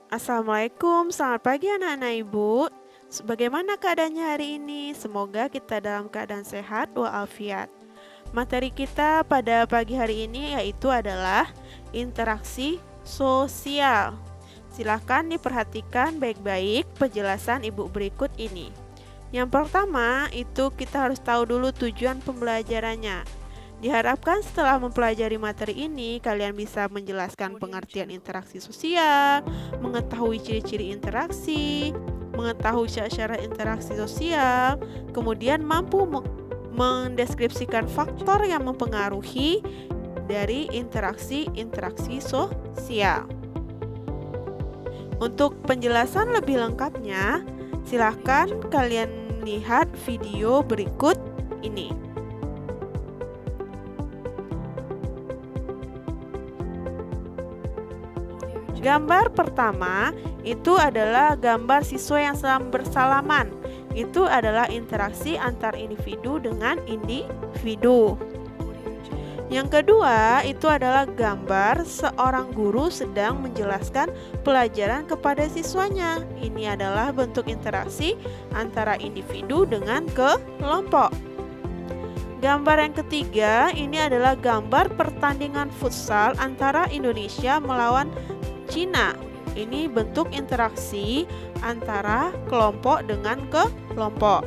Assalamualaikum, selamat pagi anak-anak ibu. Bagaimana keadaannya hari ini? Semoga kita dalam keadaan sehat walafiat. Materi kita pada pagi hari ini yaitu adalah interaksi sosial. Silakan diperhatikan baik-baik penjelasan ibu berikut ini. Yang pertama itu kita harus tahu dulu tujuan pembelajarannya. Diharapkan setelah mempelajari materi ini, kalian bisa menjelaskan pengertian interaksi sosial, mengetahui ciri-ciri interaksi, mengetahui syarat-syarat interaksi sosial, kemudian mampu mendeskripsikan faktor yang mempengaruhi dari interaksi sosial. Untuk penjelasan lebih lengkapnya, silakan kalian lihat video berikut ini. Gambar pertama itu adalah gambar siswa yang sedang bersalaman. Itu adalah interaksi antar individu dengan individu. Yang kedua itu adalah gambar seorang guru sedang menjelaskan pelajaran kepada siswanya. Ini adalah bentuk interaksi antara individu dengan kelompok. Gambar yang ketiga ini adalah gambar pertandingan futsal antara Indonesia melawan Cina. Ini bentuk interaksi antara kelompok dengan kelompok.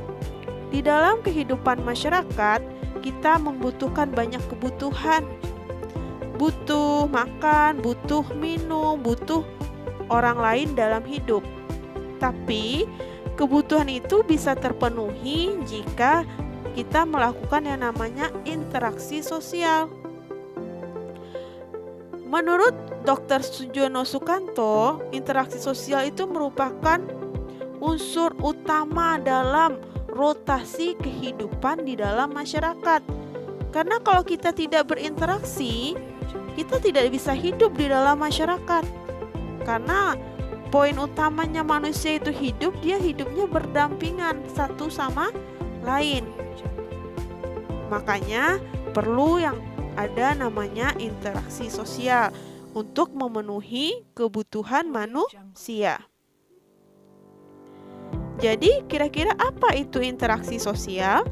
Di dalam kehidupan masyarakat, kita membutuhkan banyak kebutuhan. Butuh makan, butuh minum, butuh orang lain dalam hidup. Tapi kebutuhan itu bisa terpenuhi jika kita melakukan yang namanya interaksi sosial. Menurut Dr. Sujono Sukanto, interaksi sosial itu merupakan unsur utama dalam rotasi kehidupan di dalam masyarakat. Karena kalau kita tidak berinteraksi, kita tidak bisa hidup di dalam masyarakat. Karena poin utamanya manusia itu hidup, dia hidupnya berdampingan satu sama lain. Makanya perlu yang ada namanya interaksi sosial untuk memenuhi kebutuhan manusia. Jadi kira-kira apa itu interaksi sosial?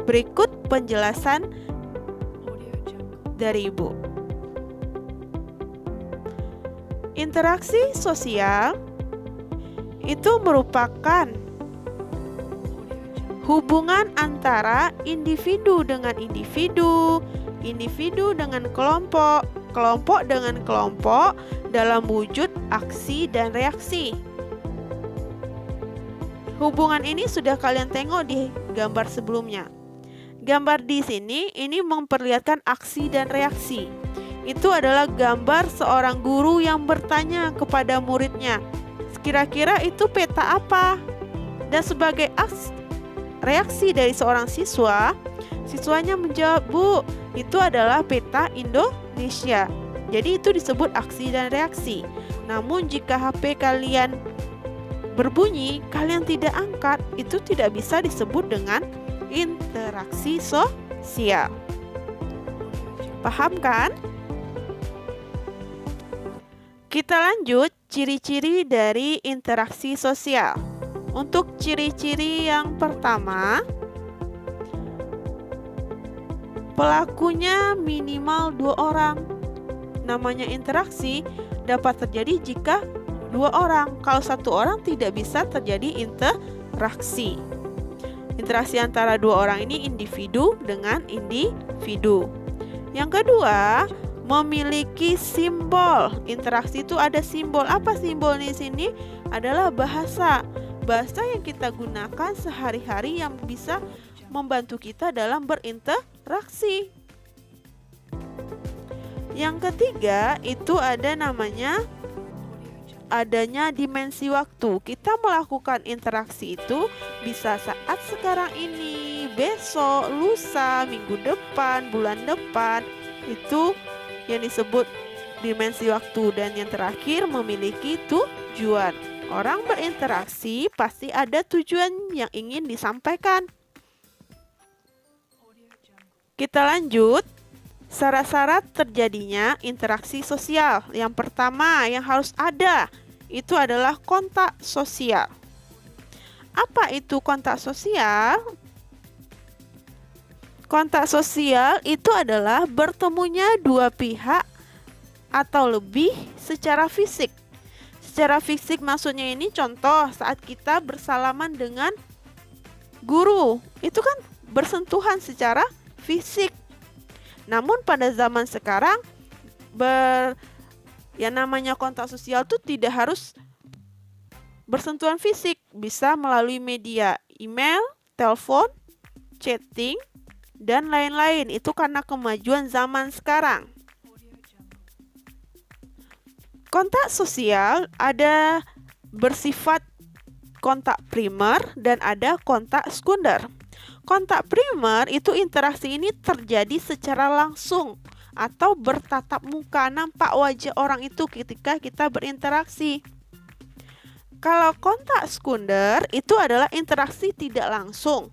Berikut penjelasan dari Ibu. Interaksi sosial itu merupakan hubungan antara individu dengan individu, individu dengan kelompok, kelompok dengan kelompok dalam wujud aksi dan reaksi. Hubungan ini sudah kalian tengok di gambar sebelumnya. Gambar di sini ini memperlihatkan aksi dan reaksi. Itu adalah gambar seorang guru yang bertanya kepada muridnya, kira-kira itu peta apa? Dan sebagai reaksi dari seorang siswa, siswanya menjawab, "Bu, itu adalah peta Indonesia." Jadi itu disebut aksi dan reaksi. Namun jika HP kalian berbunyi, kalian tidak angkat, itu tidak bisa disebut dengan interaksi sosial. Paham kan? Kita lanjut ciri-ciri dari interaksi sosial. Untuk ciri-ciri yang pertama, pelakunya minimal 2 orang. Namanya interaksi dapat terjadi jika 2 orang. Kalau 1 orang tidak bisa terjadi interaksi. Interaksi antara 2 orang ini individu dengan individu. Yang kedua, memiliki simbol. Interaksi itu ada simbol. Apa simbol di sini? Adalah bahasa yang kita gunakan sehari-hari yang bisa membantu kita dalam berinteraksi. Yang ketiga itu ada namanya adanya dimensi waktu. Kita melakukan interaksi itu bisa saat sekarang ini, besok, lusa, minggu depan, bulan depan. Itu yang disebut dimensi waktu. Dan yang terakhir memiliki tujuan. Orang berinteraksi pasti ada tujuan yang ingin disampaikan. Kita lanjut. Syarat-syarat terjadinya interaksi sosial. Yang pertama yang harus ada itu adalah kontak sosial. Apa itu kontak sosial? Kontak sosial itu adalah bertemunya dua pihak atau lebih secara fisik. Secara fisik maksudnya ini contoh saat kita bersalaman dengan guru. Itu kan bersentuhan secara fisik. Namun pada zaman sekarang yang namanya kontak sosial itu tidak harus bersentuhan fisik, bisa melalui media email, telepon, chatting, dan lain-lain. Itu karena kemajuan zaman sekarang. Kontak sosial ada bersifat kontak primer dan ada kontak sekunder. Kontak primer itu interaksi ini terjadi secara langsung atau bertatap muka, nampak wajah orang itu ketika kita berinteraksi. Kalau kontak sekunder itu adalah interaksi tidak langsung,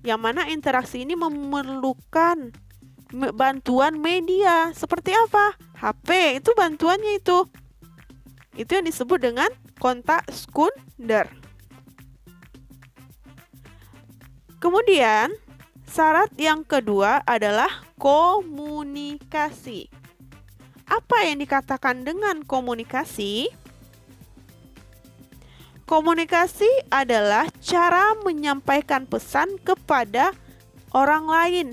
yang mana interaksi ini memerlukan bantuan media. Seperti apa? HP itu bantuannya itu. Itu yang disebut dengan kontak sekunder. Kemudian, syarat yang kedua adalah komunikasi. Apa yang dikatakan dengan komunikasi? Komunikasi adalah cara menyampaikan pesan kepada orang lain.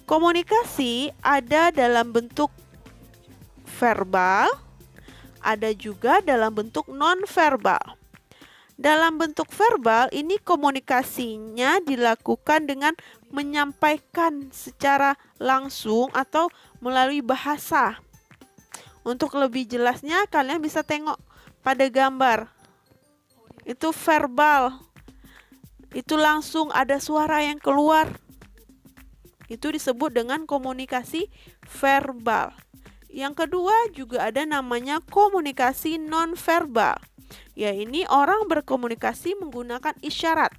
Komunikasi ada dalam bentuk verbal, ada juga dalam bentuk non-verbal. Dalam bentuk verbal, ini komunikasinya dilakukan dengan menyampaikan secara langsung atau melalui bahasa. Untuk lebih jelasnya, kalian bisa tengok pada gambar. Itu verbal. Itu langsung ada suara yang keluar. Itu disebut dengan komunikasi verbal. Yang kedua juga ada namanya komunikasi non-verbal. Ya, ini orang berkomunikasi menggunakan isyarat.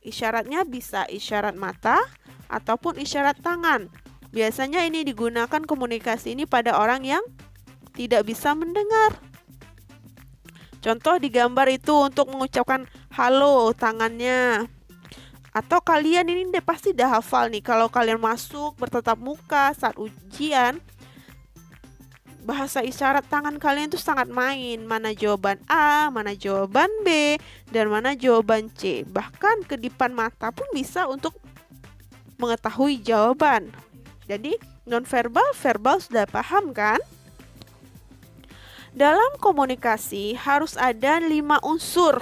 Isyaratnya bisa isyarat mata ataupun isyarat tangan. Biasanya ini digunakan komunikasi ini pada orang yang tidak bisa mendengar. Contoh di gambar itu untuk mengucapkan halo tangannya. Atau kalian ini pasti dah hafal nih, kalau kalian masuk bertatap muka saat ujian, bahasa isyarat tangan kalian itu sangat main. Mana jawaban A, mana jawaban B, dan mana jawaban C. Bahkan kedipan mata pun bisa untuk mengetahui jawaban. Jadi non-verbal, verbal sudah paham kan? Dalam komunikasi harus ada 5 unsur.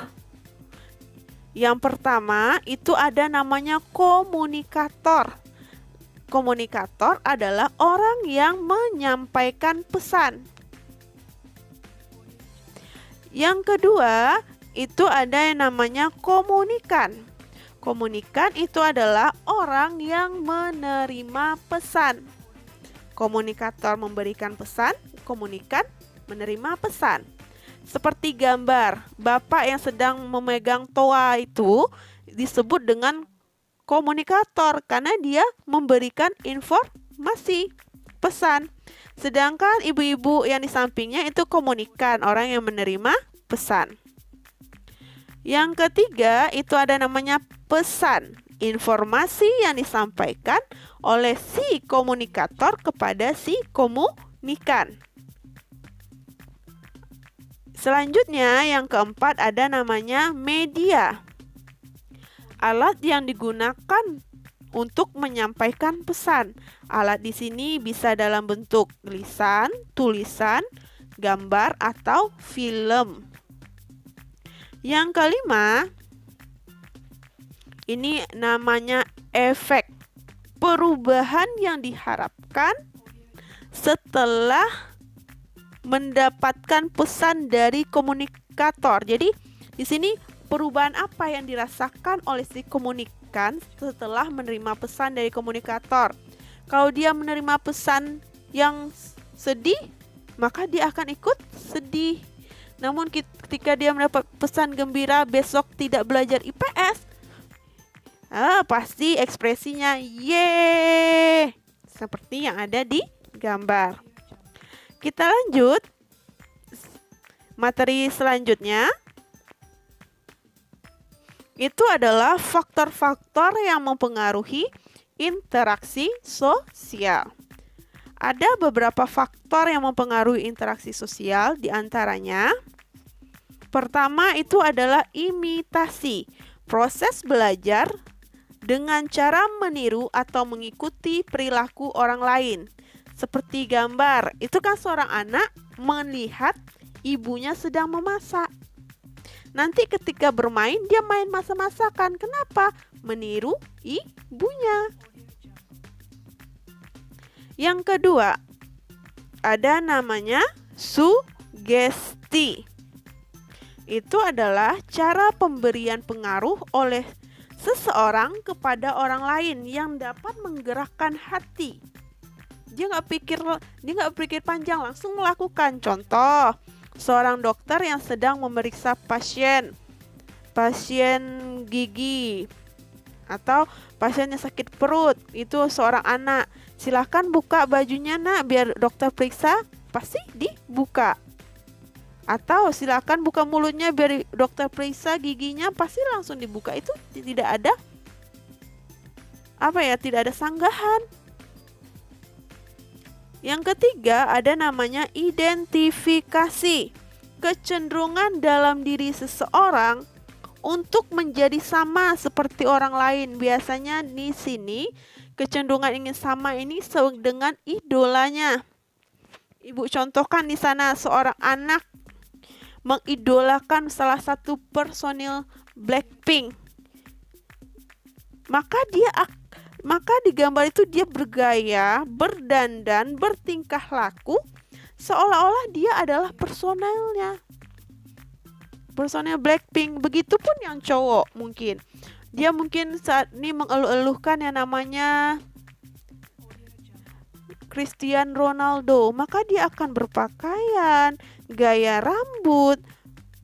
Yang pertama itu ada namanya komunikator. Komunikator adalah orang yang menyampaikan pesan. Yang kedua, itu ada yang namanya komunikan. Komunikan itu adalah orang yang menerima pesan. Komunikator memberikan pesan, komunikan menerima pesan. Seperti gambar, bapak yang sedang memegang toa itu disebut dengan komunikator karena dia memberikan informasi, pesan. Sedangkan ibu-ibu yang di sampingnya itu komunikan, orang yang menerima pesan. Yang ketiga itu ada namanya pesan, informasi yang disampaikan oleh si komunikator kepada si komunikan. Selanjutnya yang keempat ada namanya media. Alat yang digunakan untuk menyampaikan pesan. Alat di sini bisa dalam bentuk lisan, tulisan, gambar, atau film. Yang kelima, ini namanya efek. Perubahan yang diharapkan setelah mendapatkan pesan dari komunikator. Jadi di sini perubahan apa yang dirasakan oleh si komunikan setelah menerima pesan dari komunikator. Kalau dia menerima pesan yang sedih, maka dia akan ikut sedih. Namun ketika dia mendapat pesan gembira besok tidak belajar IPS, pasti ekspresinya yeay. seperti yang ada di gambar. Kita lanjut materi selanjutnya. Itu adalah faktor-faktor yang mempengaruhi interaksi sosial. Ada beberapa faktor yang mempengaruhi interaksi sosial, diantaranya pertama itu adalah imitasi, proses belajar dengan cara meniru atau mengikuti perilaku orang lain. Seperti gambar, itu kan seorang anak melihat ibunya sedang memasak. Nanti ketika bermain, dia main masak-masakan. Kenapa? Meniru ibunya. Yang kedua, ada namanya sugesti. Itu adalah cara pemberian pengaruh oleh seseorang kepada orang lain yang dapat menggerakkan hati. Dia nggak pikir panjang, langsung melakukan. Contoh, seorang dokter yang sedang memeriksa pasien gigi atau pasien yang sakit perut, itu seorang anak. Silahkan buka bajunya nak, biar dokter periksa. Pasti dibuka. Atau silakan buka mulutnya biar dokter periksa giginya, pasti langsung dibuka. Itu tidak ada tidak ada sanggahan. Yang ketiga ada namanya identifikasi. Kecenderungan dalam diri seseorang untuk menjadi sama seperti orang lain. Biasanya di sini kecenderungan ingin sama ini dengan idolanya. Ibu contohkan di sana seorang anak mengidolakan salah satu personil Blackpink. Maka di gambar itu dia bergaya, berdandan, bertingkah laku seolah-olah dia adalah personelnya. Personel Blackpink. Begitupun yang cowok mungkin. Dia mungkin saat ini mengeluh-eluhkan yang namanya Cristiano Ronaldo. Maka dia akan berpakaian, gaya rambut,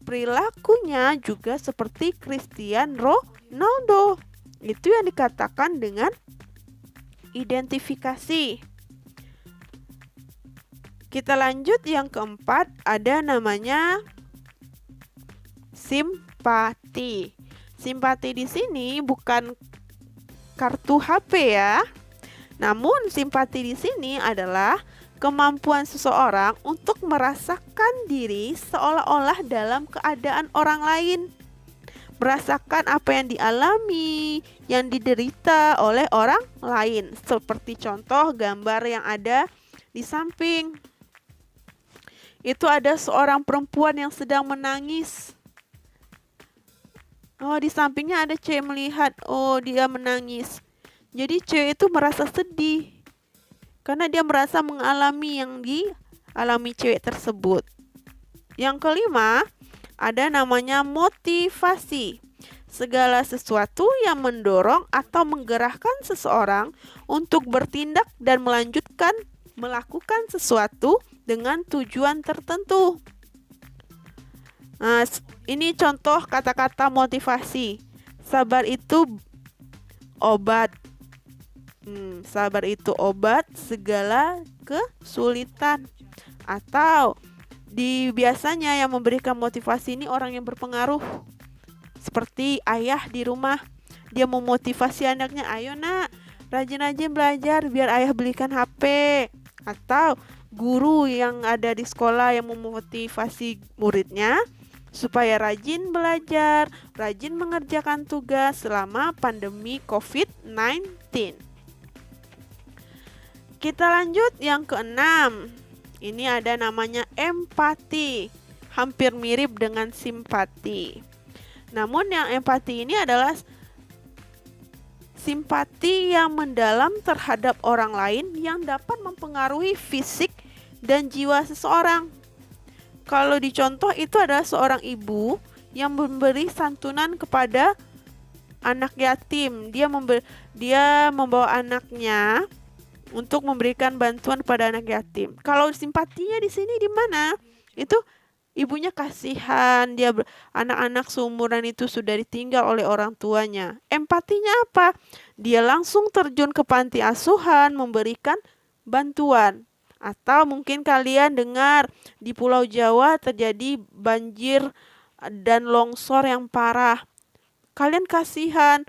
perilakunya juga seperti Cristiano Ronaldo. Itu yang dikatakan dengan identifikasi. Kita lanjut yang keempat, ada namanya simpati. Simpati di sini bukan kartu HP ya. Namun simpati di sini adalah kemampuan seseorang untuk merasakan diri seolah-olah dalam keadaan orang lain. Merasakan apa yang dialami, yang diderita oleh orang lain. Seperti contoh gambar yang ada di samping. Itu ada seorang perempuan yang sedang menangis. Oh, di sampingnya ada cewek melihat. Oh, dia menangis. Jadi cewek itu merasa sedih. Karena dia merasa mengalami yang dialami cewek tersebut. Yang kelima, ada namanya motivasi. Segala sesuatu yang mendorong atau menggerakkan seseorang untuk bertindak dan melakukan sesuatu dengan tujuan tertentu. Nah, ini contoh kata-kata motivasi. Sabar itu obat. Sabar itu obat segala kesulitan. Atau biasanya yang memberikan motivasi ini orang yang berpengaruh. Seperti ayah di rumah, dia memotivasi anaknya, ayo nak, rajin-rajin belajar biar ayah belikan HP. Atau guru yang ada di sekolah yang memotivasi muridnya supaya rajin belajar, rajin mengerjakan tugas selama pandemi COVID-19. Kita lanjut yang keenam. Ini ada namanya empati. Hampir mirip dengan simpati. Namun yang empati ini adalah simpati yang mendalam terhadap orang lain yang dapat mempengaruhi fisik dan jiwa seseorang. Kalau dicontoh itu adalah seorang ibu yang memberi santunan kepada anak yatim. Dia membawa anaknya untuk memberikan bantuan pada anak yatim. Kalau simpatinya di sini di mana? Itu ibunya kasihan, anak-anak seumuran itu sudah ditinggal oleh orang tuanya. Empatinya apa? Dia langsung terjun ke panti asuhan memberikan bantuan. Atau mungkin kalian dengar di Pulau Jawa terjadi banjir dan longsor yang parah. Kalian kasihan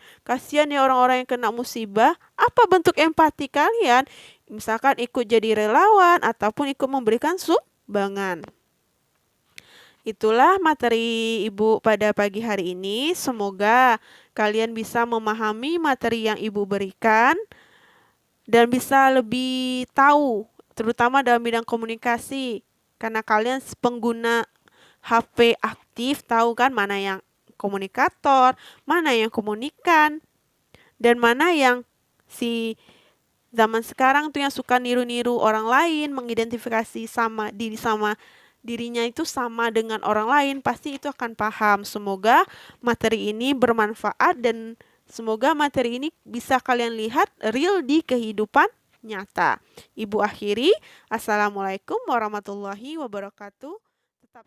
ya orang-orang yang kena musibah. Apa bentuk empati kalian? Misalkan ikut jadi relawan ataupun ikut memberikan sumbangan. Itulah materi Ibu pada pagi hari ini. Semoga kalian bisa memahami materi yang Ibu berikan dan bisa lebih tahu, terutama dalam bidang komunikasi. Karena kalian pengguna HP aktif, tahu kan mana yang komunikator, mana yang komunikan, dan mana yang si zaman sekarang tuh yang suka niru-niru orang lain, mengidentifikasi sama dirinya itu sama dengan orang lain, pasti itu akan paham. Semoga materi ini bermanfaat dan semoga materi ini bisa kalian lihat real di kehidupan nyata. Ibu akhiri, Assalamualaikum warahmatullahi wabarakatuh. Tetap